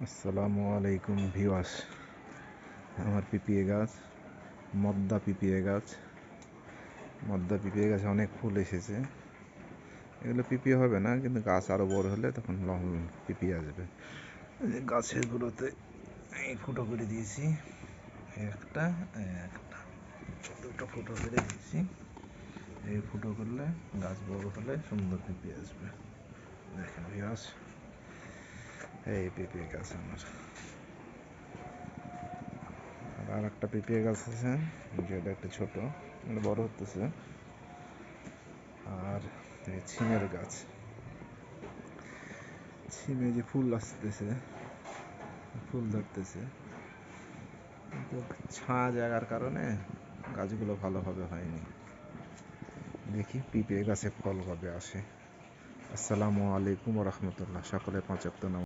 আসসালামু আলাইকুম ভিউয়ার্স। আমার পিপিএ গাছ, মদ্দা পিপিএ গাছ। মদ্দা পিপিএ গাছে অনেক ফুল এসেছে। এগুলো পিপিএ হবে না, কিন্তু গাছ আরও বড় হলে তখন পিপিএ আসবে। গাছের গুলোতে এই ফুটো করে দিয়েছি, একটা একটা দুটো ফুটো করে দিয়েছি। এই ফুটো করলে গাছ বড় হলে সুন্দর পিপিএ আসবে। দেখেন ভিউয়ার্স, এই পিপিএ গাছ আমার। আর একটা পিপিএ গাছ আছে, যেটা একটু ছোট, মানে বড় হতেছে। আর এই ছিমের গাছ, ছিমে যে ফুল আসতেছে, ফুল ধরতেছে, কিন্তু ছায়া জায়গার কারণে গাছগুলো ভালোভাবে হয়নি। দেখি পিপিএ গাছে ফল কবে আসে। আসসালামু আলাইকুম রহমতুল্লাহ। সকলে 5 ওয়াক্ত নামাজ